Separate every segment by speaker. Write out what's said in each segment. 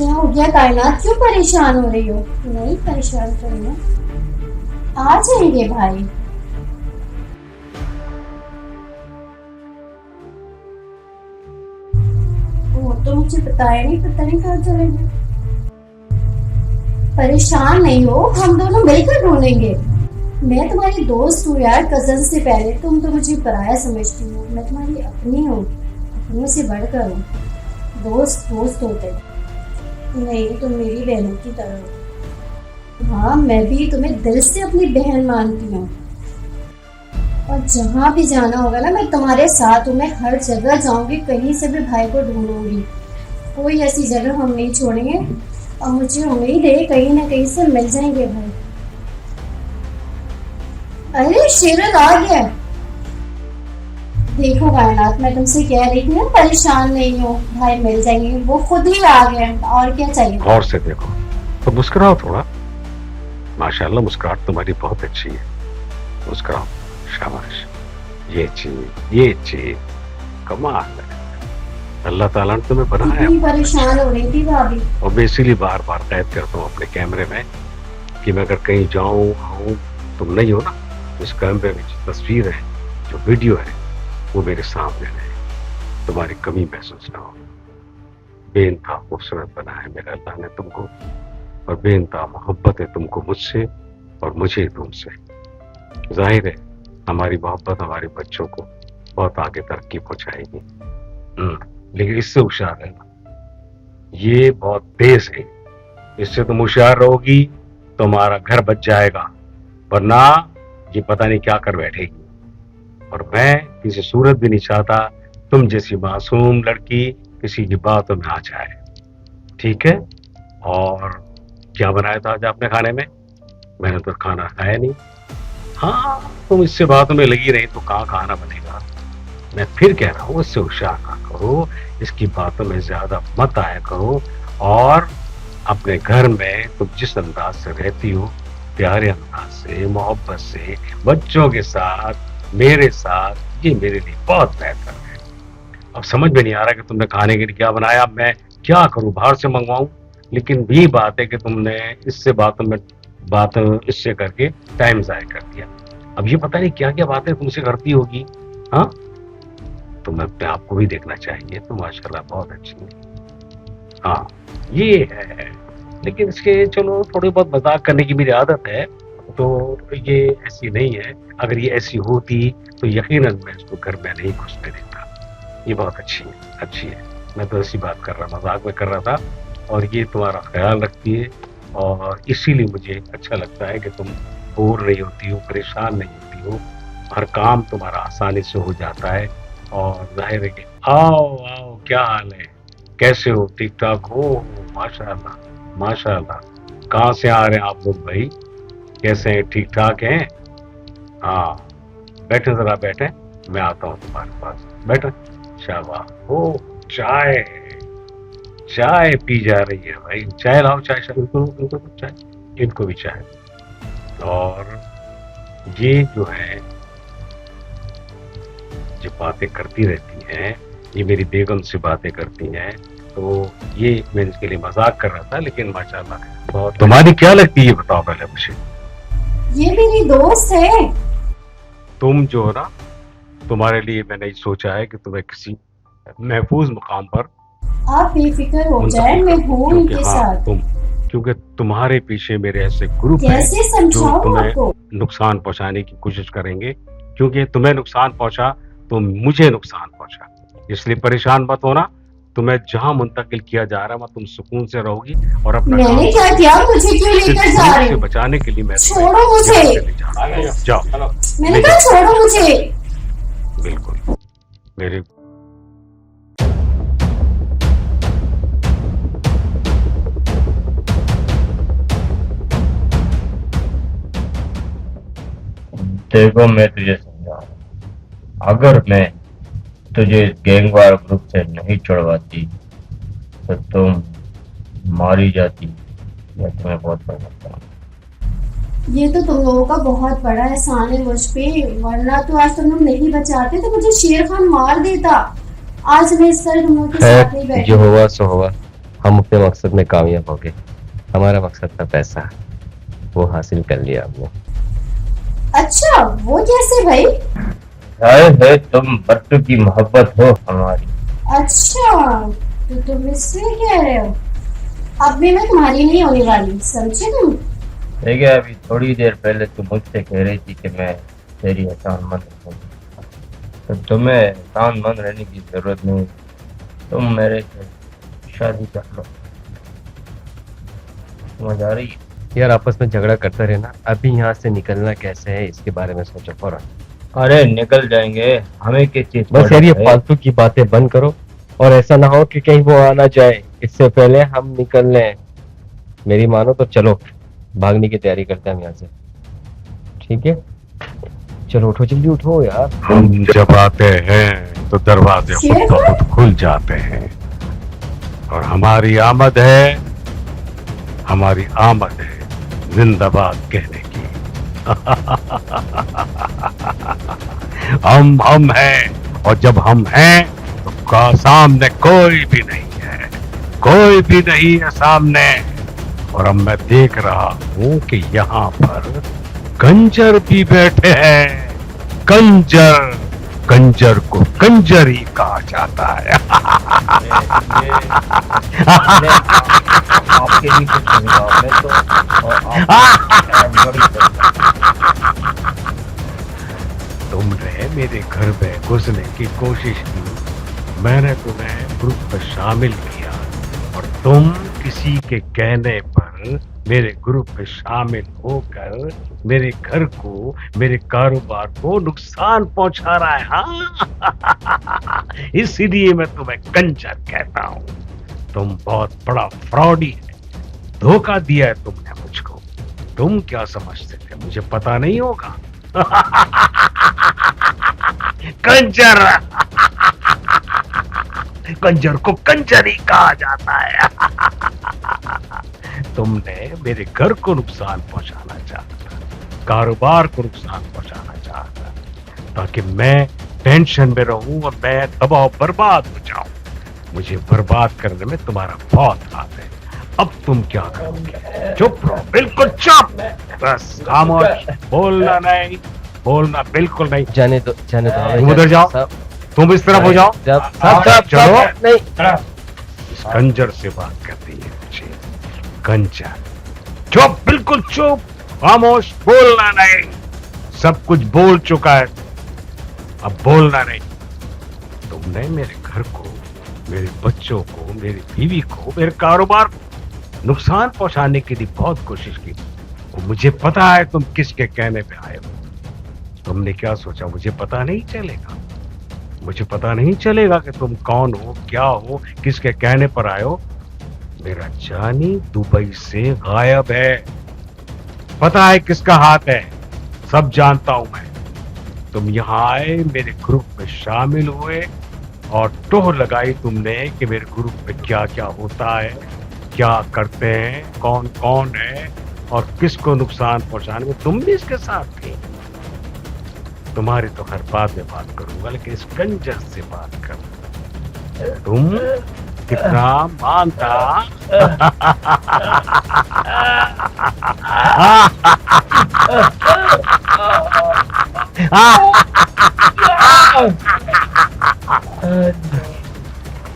Speaker 1: क्या हो गया कायनात, क्यों परेशान हो रही हो? नहीं परेशान तो नहीं, आ जाएंगे भाई। वो तो मुझे बताया नहीं, पता नहीं कहाँ चले गए। परेशान नहीं हो, हम दोनों मिलकर ढूंढेंगे। मैं तुम्हारी दोस्त हूँ यार, कजन से पहले। तुम तो मुझे पराया समझती हो, मैं तुम्हारी अपनी हूँ, अपनों से बढ़कर हूँ। दोस्त दोस्त होते नहीं, तुम मेरी बहनों की तरह हो। हाँ, मैं भी तुम्हें दिल से अपनी बहन मानती हूँ, और जहाँ भी जाना होगा ना, मैं तुम्हारे साथ हूँ। मैं हर जगह जाऊंगी, कहीं से भी भाई को ढूंढूंगी। कोई ऐसी जगह हम नहीं छोड़ेंगे, और मुझे उम्मीद है कहीं ना कहीं से मिल जाएंगे भाई। अरे शेरल आ गया। देखो कायनात, मैं तुमसे कह रही थी ना, परेशान नहीं हो भाई, मिल जाएंगे। वो खुद ही आ गए, और क्या चाहिए।
Speaker 2: और से देखो तो मुस्कुराओ थोड़ा। माशाल्लाह, मुस्कुराहट तुम्हारी बहुत अच्छी है। मुस्कुराओ, शाबाश। ये चीज कमाल है। अल्लाह ताला ने तुम्हें बनाया।
Speaker 1: कितनी परेशान हो रही थी भाभी।
Speaker 2: और मैं इसीलिए बार बार कैद करता हूँ अपने कैमरे में कि मैं अगर कहीं जाऊं आऊं, तुम नहीं हो ना, इस कैमरे में जो तस्वीर है, जो वीडियो है, वो मेरे सामने रहे, तुम्हारी कमी महसूस ना हो। बेइंतहा खूबसूरत बना है मेरे अल्लाह ने तुमको, और बेइंतहा मोहब्बत है तुमको मुझसे और मुझे तुमसे। जाहिर है हमारी मोहब्बत हमारे बच्चों को बहुत आगे तरक्की पहुंचाएगी। लेकिन इससे होशियार रहना, ये बहुत तेज है। इससे तुम होशियार रहोगी तो हमारा घर बच जाएगा, वरना ये पता नहीं क्या कर बैठेगी। और मैं किसी सूरत भी नहीं चाहता तुम जैसी मासूम लड़की किसी की बातों में आ जाए। ठीक है? और क्या बनाया था आज आपने खाने में? मैंने तो खाना खाया नहीं। हाँ, तुम इससे बातों में लगी रही तो कहाँ खाना बनेगा। मैं फिर कह रहा हूँ, इससे होशियार ना करो, इसकी बातों में ज्यादा मत आया करो। और अपने घर में तुम जिस अंदाज से रहती हो, प्यारे अंदाज से, मोहब्बत से, बच्चों के साथ, मेरे साथ, ये मेरे लिए बहुत बेहतर है। अब समझ में नहीं आ रहा कि तुमने खाने के लिए क्या बनाया। अब मैं क्या करूं, बाहर से मंगवाऊं? लेकिन भी बात है कि तुमने इससे बात इससे करके टाइम जाया कर दिया। अब ये पता नहीं क्या क्या बातें तुमसे करती होगी। हाँ, तुम्हें अपने आप को भी देखना चाहिए। तो माशाल्लाह बहुत अच्छी है। हाँ, ये है। लेकिन इसके चलो थोड़ी बहुत मजाक करने की मेरी आदत है, तो ये ऐसी नहीं है। अगर ये ऐसी होती तो यकीनन मैं इसको घर में नहीं घुसने देता। ये बहुत अच्छी है। मैं तो ऐसी बात कर रहा, मजाक में कर रहा था। और ये तुम्हारा ख्याल रखती है, और इसीलिए मुझे अच्छा लगता है कि तुम बोर नहीं होती हो, परेशान नहीं होती हो। हर काम तुम्हारा आसानी से हो जाता है। और जाहिर है कि आओ आओ, क्या हाल है, कैसे हो, ठीक ठाक हो? माशाल्लाह माशाल्लाह। कहाँ से आ रहे हैं आप लोग भाई? कैसे हैं, ठीक ठाक हैं? हाँ, बैठे जरा, बैठे, मैं आता हूँ तुम्हारे पास। बैठे, शाबाश। ओ, चाय चाय पी जा रही है भाई। चाय लाओ, चाय, इनको चाय, इनको भी चाय। और ये जो है, जो बातें करती रहती हैं, ये मेरी बेगम से बातें करती हैं, तो ये मैं इसके लिए मजाक कर रहा था। लेकिन माशाल्लाह बहुत। तुम्हारी क्या लगती है ये बताओ पहले मुझे।
Speaker 1: ये मेरी दोस्त है।
Speaker 2: तुम जो है ना, तुम्हारे लिए मैंने सोचा है कि तुम्हें किसी महफूज मुकाम पर
Speaker 1: आप बेफिक्र हो जाए, मैं हूँ उनके साथ।
Speaker 2: क्योंकि तुम्हारे पीछे मेरे ऐसे ग्रुप हैं
Speaker 1: कैसे
Speaker 2: जो
Speaker 1: समझाऊं
Speaker 2: तुम्हें
Speaker 1: आपको?
Speaker 2: नुकसान पहुंचाने की कोशिश करेंगे। क्योंकि तुम्हें नुकसान पहुंचा तो मुझे नुकसान पहुंचा, इसलिए परेशान मत होना। तुम्हें जहां मुंतकिल किया जा रहा है वहां तुम सुकून से रहोगी। और अपना
Speaker 1: मैंने क्या किया, मुझे क्यों लेकर जा रहे
Speaker 2: से
Speaker 1: हो?
Speaker 2: बचाने के लिए मैं
Speaker 1: छोड़ो मुझे।
Speaker 2: जाओ,
Speaker 1: मैंने कहा छोड़ो मुझे।
Speaker 2: बिल्कुल मेरे।
Speaker 3: देखो, मैं तुझे समझा रहा हूं। अगर मैं तुझे गैंगवार ग्रुप से नहीं छुड़वाती तो तुम मारी जाती, या तुम्हें बहुत पसंद।
Speaker 1: ये तो तुम लोगों का बहुत बड़ा एहसान है मुझ पे, वरना तो आज तुम लोग नहीं बचाते तो मुझे शेर खान मार देता। आज मैं इस तरह तुम लोगों के साथ नहीं बैठी।
Speaker 3: जो हुआ सो हुआ,
Speaker 4: हम अपने मकसद में कामयाब हो गए। हमारा मकसद था पैसा, वो हासिल कर लिया हमने।
Speaker 1: अच्छा, वो कैसे भाई?
Speaker 3: जाहिर है तुम बच्चों की मोहब्बत हो हमारी।
Speaker 1: अच्छा, तो तुम इसलिए कह रहे हो। अब भी मैं तुम्हारी नहीं होने वाली, समझे तुम?
Speaker 3: देखिए अभी थोड़ी देर पहले तुम मुझसे कह रही थी कि मैं तेरी एहसानमंद हूँ, तो तुम्हें एहसानमंद रहने की जरूरत नहीं। तुम मेरे से शादी कर लो। समझ आ रही है?
Speaker 4: यार आपस में झगड़ा करता रहना, अभी यहाँ से निकलना कैसे है इसके बारे में सोचो फौरन।
Speaker 3: अरे निकल जाएंगे, हमें किस चीज का
Speaker 4: बस यार ये
Speaker 3: डर है?
Speaker 4: फालतू की बातें बंद करो, और ऐसा ना हो कि कहीं वो आना जाए इससे पहले हम निकल लें। मेरी मानो तो चलो, भागने की तैयारी करते हैं हम यहाँ से। ठीक है, चलो उठो, जल्दी उठो यार।
Speaker 2: हम जब आते हैं तो दरवाजे खुद ब खुद खुल जाते हैं, और हमारी आमद है जिंदाबाद कहने की। हम हैं, और जब हम हैं तो सामने कोई भी नहीं है सामने। और अब मैं देख रहा हूं कि यहाँ पर कंजर भी बैठे हैं। कंजर को कंजर ही कहा जाता है।
Speaker 3: आपके लिए कुछ नहीं कहा मैं तो, और आप बड़ी
Speaker 2: तुमने मेरे घर में घुसने की कोशिश की, मैंने तुम्हें ग्रुप में शामिल किया, और तुम किसी के कहने पर मेरे ग्रुप में शामिल होकर मेरे घर को, मेरे कारोबार को नुकसान पहुंचा रहा है। हाँ? इसीलिए मैं तुम्हें कंजर कहता हूँ। तुम बहुत बड़ा फ्रॉडी है, धोखा दिया है तुमने मुझको। तुम क्या समझते थे मुझे पता नहीं होगा? कंजर को कंजर ही कहा जाता है। तुमने मेरे घर को नुकसान पहुंचाना चाहता, कारोबार को नुकसान पहुंचाना चाहता, ताकि मैं टेंशन में रहूं और मैं तबाह बर्बाद हो जाऊं। मुझे बर्बाद करने में तुम्हारा बहुत हाथ है। अब तुम क्या करोगे? चुप रहो, बिल्कुल चुप, बस खामोश, बोलना बिल्कुल नहीं।
Speaker 4: जाने दो
Speaker 2: तुम उधर जाओ, तुम इस तरफ हो जाओ। चलो,
Speaker 4: नहीं,
Speaker 2: इस कंजर से बात करती है मुझे। कंजर, चुप, बिल्कुल चुप, खामोश, बोलना नहीं। सब कुछ बोल चुका है, अब बोलना नहीं। तुमने मेरे घर को, मेरे बच्चों को, मेरी बीवी को, मेरे कारोबार को नुकसान पहुंचाने की भी बहुत कोशिश की। और मुझे पता है तुम किसके कहने पे आए हो। तुमने क्या सोचा मुझे पता नहीं चलेगा? मुझे पता नहीं चलेगा कि तुम कौन हो, क्या हो, किसके कहने पर आए हो? मेरा जानी दुबई से गायब है, पता है किसका हाथ है, सब जानता हूं मैं। तुम यहाँ आए, मेरे ग्रुप में शामिल हुए, और टोह लगाई तुमने कि मेरे ग्रुप में क्या क्या होता है, क्या करते हैं, कौन कौन है, और किसको नुकसान पहुंचाने में। तुम भी इसके साथ थे। तुम्हारी तो हर बात में बात करूंगा, लेकिन इस कंजर से बात कर। तुम कितना मानता?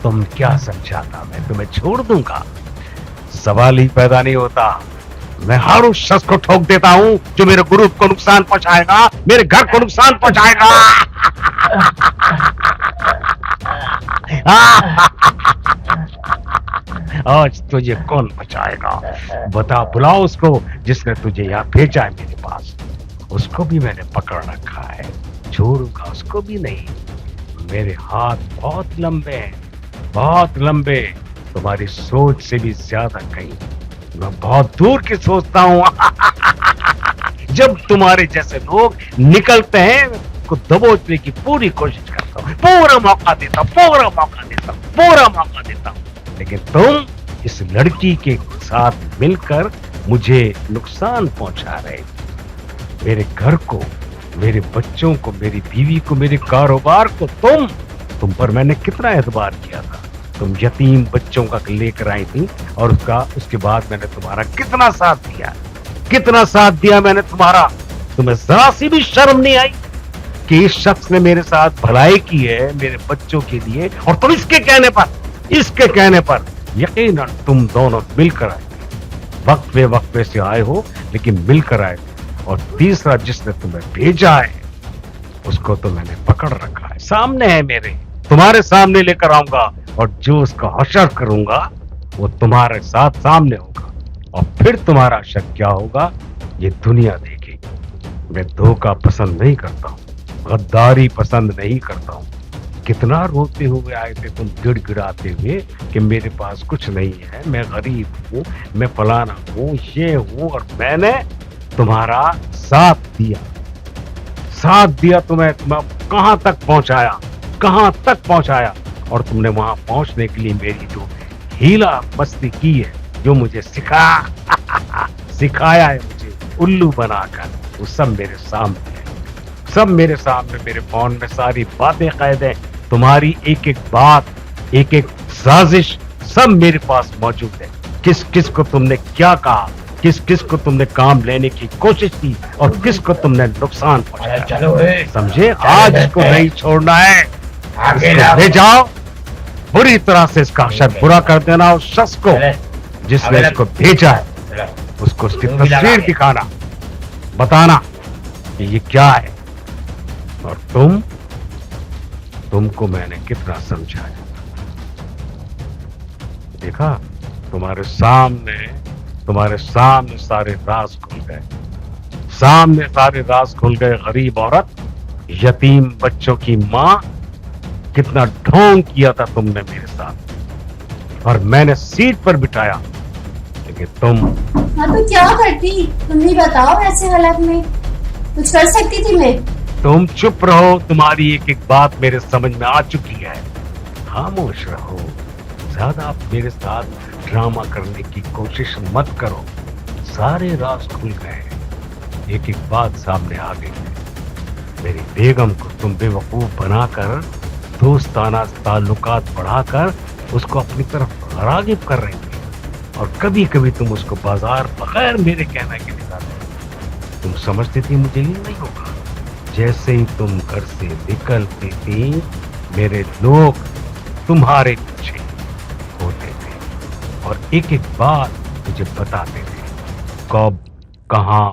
Speaker 2: तुम क्या समझा था मैं तुम्हें छोड़ दूंगा? सवाल ही पैदा नहीं होता। मैं हर उस शख्स को ठोक देता हूं जो मेरे ग्रुप को नुकसान पहुंचाएगा, मेरे घर को नुकसान पहुंचाएगा। आज तुझे कौन बचाएगा? बता, बुलाओ उसको जिसने तुझे यहाँ भेजा है मेरे पास। उसको भी मैंने पकड़ रखा है, छोड़ूंगा उसको भी नहीं। मेरे हाथ बहुत लंबे हैं, बहुत लंबे, तुम्हारी सोच से भी ज्यादा। कहीं मैं बहुत दूर की सोचता हूँ। जब तुम्हारे जैसे लोग निकलते हैं को दबोचने की पूरी कोशिश करता हूँ, पूरा मौका देता हूँ, लेकिन तुम इस लड़की के साथ मिलकर मुझे नुकसान पहुंचा रहे। मेरे घर को, मेरे बच्चों को, मेरी बीवी को, मेरे कारोबार को। तुम पर मैंने कितना एतबार किया था, तुम यतीम बच्चों का लेकर आई थी, और उसके बाद मैंने तुम्हारा कितना साथ दिया मैंने तुम्हारा। तुम्हें जरा सी भी शर्म नहीं आई कि इस शख्स ने मेरे साथ भलाई की है मेरे बच्चों के लिए, और तुम इसके कहने पर यकीनन तुम दोनों मिलकर आए, वक्त पे से आए हो लेकिन मिलकर आए। और तीसरा जिसने तुम्हें भेजा है उसको तो मैंने पकड़ रखा है, सामने है मेरे, तुम्हारे सामने लेकर आऊंगा, और जो उसका हशर करूंगा वो तुम्हारे साथ सामने होगा, और फिर तुम्हारा हशर क्या होगा ये दुनिया देखेगी। मैं धोखा पसंद नहीं करता हूँ, गद्दारी पसंद नहीं करता हूँ। कितना रोते हुए आए थे तुम, गिड़गिड़ाते हुए कि मेरे पास कुछ नहीं है, मैं गरीब हूँ, मैं फलाना हूँ, ये हूँ, और मैंने तुम्हारा साथ दिया तुम्हें कहां तक पहुंचाया, और तुमने वहां पहुंचने के लिए मेरी जो हीला मस्ती की है, जो मुझे सिखाया है मुझे उल्लू बनाकर, वो सब मेरे सामने मेरे फोन में सारी बातें कैद है, तुम्हारी एक एक बात, एक एक साजिश सब मेरे पास मौजूद है। किस किस को तुमने क्या कहा, किस किस को तुमने काम लेने की कोशिश की, और किस को तुमने नुकसान पहुंचाया, समझे? आज को नहीं छोड़ना है, इसको ले जाओ, बुरी तरह से इसका अशर बुरा कर देना। उस शख्स को जिसने इसको भेजा है उसको उसकी तस्वीर दिखाना, बताना कि ये क्या है, और तुमको मैंने कितना समझाया। देखा, तुम्हारे सामने सारे राज खुल गए, गरीब औरत, यतीम बच्चों की माँ, कितना ढोंग किया था तुमने मेरे साथ, और मैंने सीट पर बिठाया, लेकिन तुम
Speaker 1: हाँ तो क्या करती, तुम ही बताओ, ऐसे हालात में कुछ कर सकती थी मैं?
Speaker 2: तुम चुप रहो, तुम्हारी एक एक बात मेरे समझ में आ चुकी है, खामोश रहो, ज्यादा आप मेरे साथ ड्रामा करने की कोशिश मत करो। सारे राज खुल गए, एक एक बात सामने आ गई है। मेरी बेगम को तुम बेवकूफ बनाकर, दोस्ताना ताल्लुकात बढ़ाकर उसको अपनी तरफ रागिब कर रही थी, और कभी कभी तुम उसको बाजार बगैर मेरे कहने के ले जाते। तुम समझती थी मुझे ये नहीं होगा। जैसे ही तुम घर से निकलती थी, मेरे लोग तुम्हारे पीछे होते थे और एक एक बात मुझे बताते थे, कब, कहाँ,